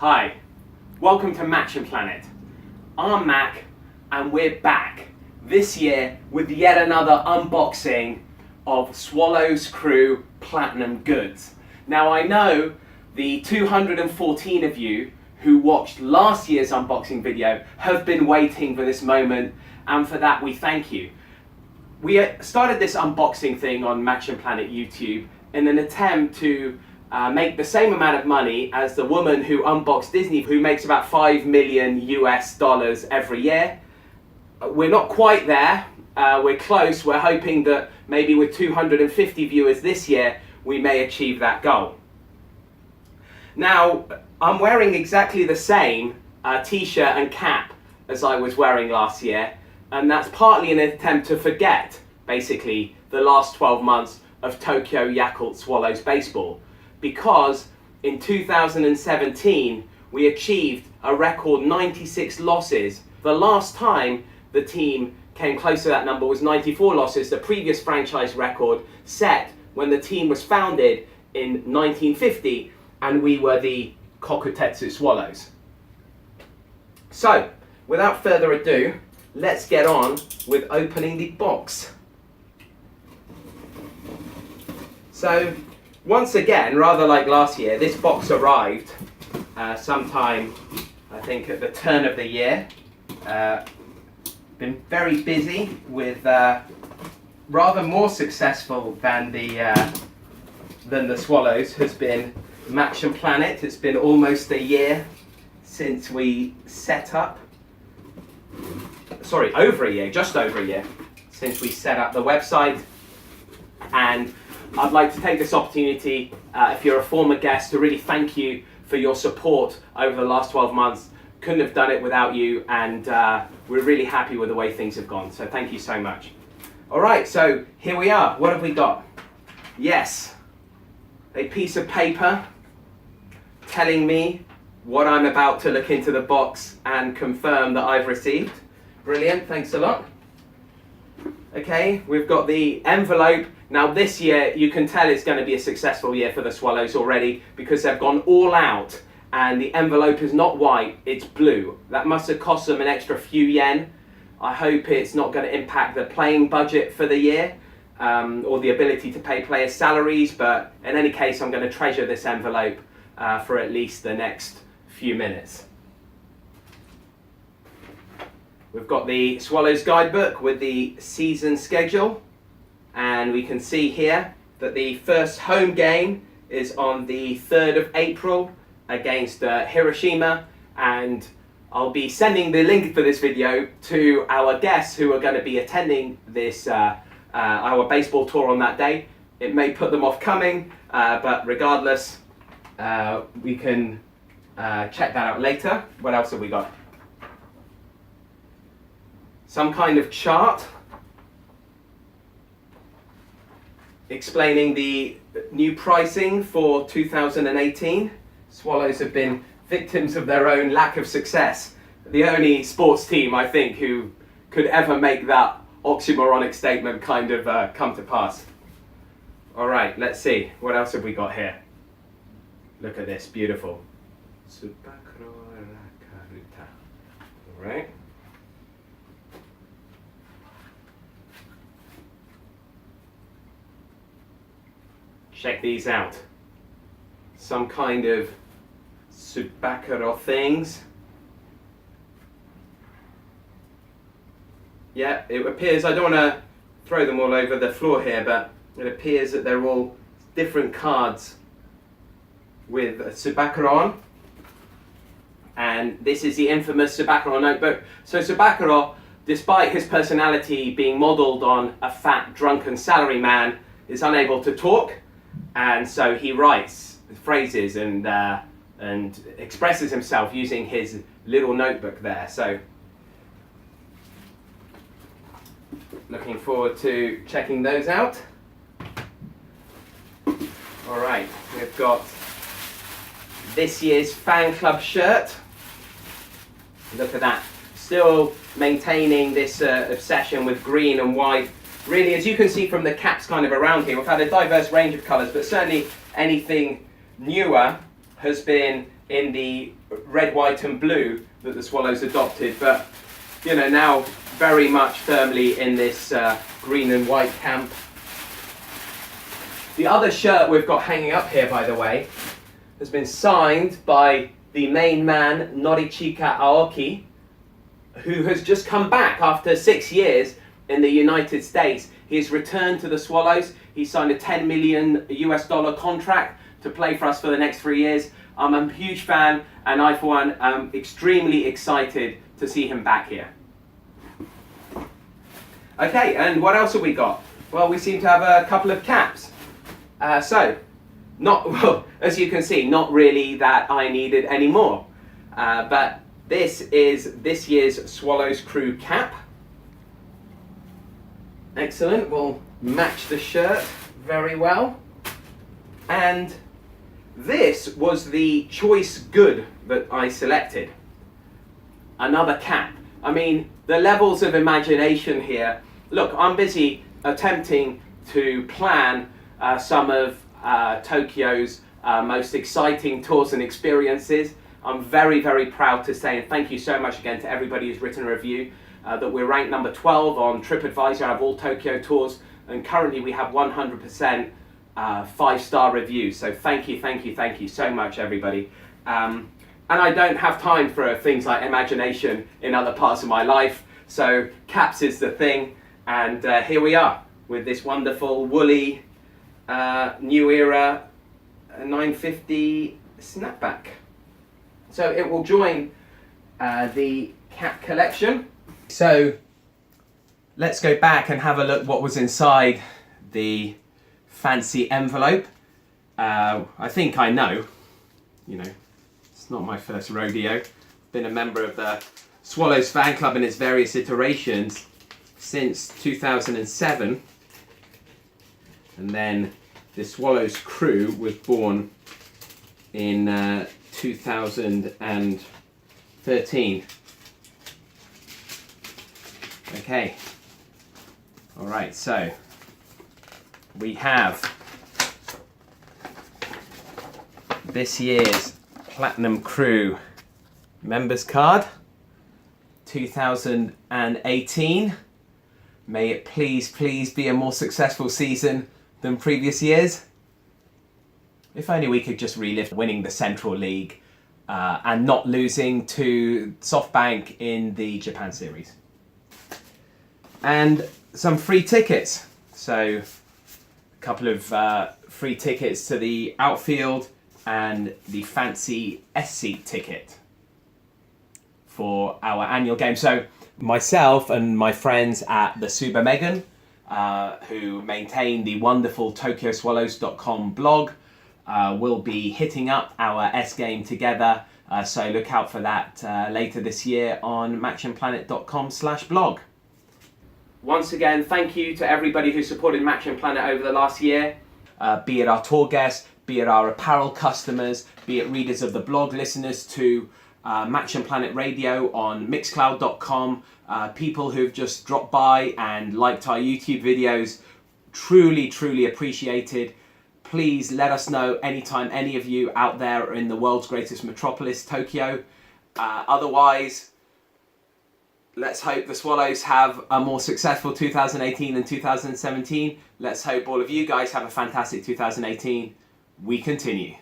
Hi, welcome to Maction Planet. I'm Mac and we're back this year with yet another unboxing of Swallows Crew Platinum goods. Now I know the 214 of you who watched last year's unboxing video have been waiting for this moment, and for that we thank you. We started this unboxing thing on Maction Planet YouTube in an attempt to make the same amount of money as the woman who unboxed Disney, who makes about $5 million US every year. We're not quite there, we're close. We're hoping that maybe with 250 viewers this year, we may achieve that goal. Now, I'm wearing exactly the same t-shirt and cap as I was wearing last year, and that's partly an attempt to forget, basically, the last 12 months of Tokyo Yakult Swallows baseball. Because in 2017, we achieved a record 96 losses. The last time the team came close to that number was 94 losses, the previous franchise record set when the team was founded in 1950, and we were the Kokutetsu Swallows. So, without further ado, let's get on with opening the box. So, once again, rather like last year, this box arrived sometime, I think, at the turn of the year. Been very busy with rather more successful than the Swallows has been Maction Planet. It's been almost a year since we set up. Sorry, over a year, just over a year since we set up the website. And I'd like to take this opportunity, if you're a former guest, to really thank you for your support over the last 12 months. Couldn't have done it without you, and we're really happy with the way things have gone. So thank you so much. All right, so here we are. What have we got? Yes, a piece of paper telling me what I'm about to look into the box and confirm that I've received. Brilliant, thanks a lot. Okay, we've got the envelope. Now this year, you can tell it's going to be a successful year for the Swallows already because they've gone all out and the envelope is not white, it's blue. That must have cost them an extra few yen. I hope it's not going to impact the playing budget for the year or the ability to pay players' salaries, but in any case, I'm going to treasure this envelope for at least the next few minutes. We've got the Swallows guidebook with the season schedule, and we can see here that the first home game is on the 3rd of April against Hiroshima, and I'll be sending the link for this video to our guests who are going to be attending this our baseball tour on that day. It may put them off coming, but regardless, we can check that out later. What else have we got? Some kind of chart explaining the new pricing for 2018. Swallows have been victims of their own lack of success. The only sports team, I think, who could ever make that oxymoronic statement kind of come to pass. All right, let's see. What else have we got here? Look at this, beautiful. All right. Check these out. Some kind of Subakaro things. Yeah, it appears, I don't want to throw them all over the floor here, but it appears that they're all different cards with Subakaro on. And this is the infamous Subakaro notebook. So Subakaro, despite his personality being modelled on a fat, drunken salaryman, is unable to talk. And so he writes phrases and expresses himself using his little notebook there. So, looking forward to checking those out. All right, we've got this year's fan club shirt. Look at that. Still maintaining this obsession with green and white. Really, as you can see from the caps kind of around here, we've had a diverse range of colours, but certainly anything newer has been in the red, white and blue that the Swallows adopted, but you know, now very much firmly in this green and white camp. The other shirt we've got hanging up here, by the way, has been signed by the main man, Norichika Aoki, who has just come back after 6 years in the United States. He's returned to the Swallows. He signed a $10 million contract to play for us for the next 3 years. I'm a huge fan, and I, for one, am extremely excited to see him back here. Okay, and what else have we got? Well, we seem to have a couple of caps. Well, as you can see, not really that I needed any more. But this is this year's Swallows Crew cap. Excellent, will match the shirt very well. And this was the choice good that I selected. Another cap. I mean, the levels of imagination here. Look, I'm busy attempting to plan some of Tokyo's most exciting tours and experiences. I'm very, very proud to say, and thank you so much again to everybody who's written a review, that we're ranked number 12 on TripAdvisor out of all Tokyo tours, and currently we have 100% 5-star reviews. So thank you so much, everybody. And I don't have time for things like imagination in other parts of my life, so caps is the thing, and here we are with this wonderful woolly New Era 950 snapback. So it will join the cap collection. So let's go back and have a look what was inside the fancy envelope. I think I know, you know, it's not my first rodeo. Been a member of the Swallows fan club in its various iterations since 2007. And then the Swallows Crew was born in 2013. Okay. All right, so we have this year's Platinum Crew members card, 2018. May it please be a more successful season than previous years. If only we could just relive winning the Central League and not losing to SoftBank in the Japan Series. And some free tickets. So a couple of free tickets to the outfield and the fancy S-seat ticket for our annual game. So myself and my friends at the Suba Megan, who maintain the wonderful TokyoSwallows.com blog, will be hitting up our S game together. So look out for that later this year on MactionPlanet.com/blog. Once again, thank you to everybody who supported Maction Planet over the last year, be it our tour guests, be it our apparel customers, be it readers of the blog, listeners to Maction Planet Radio on Mixcloud.com, people who've just dropped by and liked our YouTube videos. Truly appreciated. Please let us know anytime any of you out there are in the world's greatest metropolis, Tokyo. Otherwise, let's hope the Swallows have a more successful 2018 than 2017. Let's hope all of you guys have a fantastic 2018. We continue.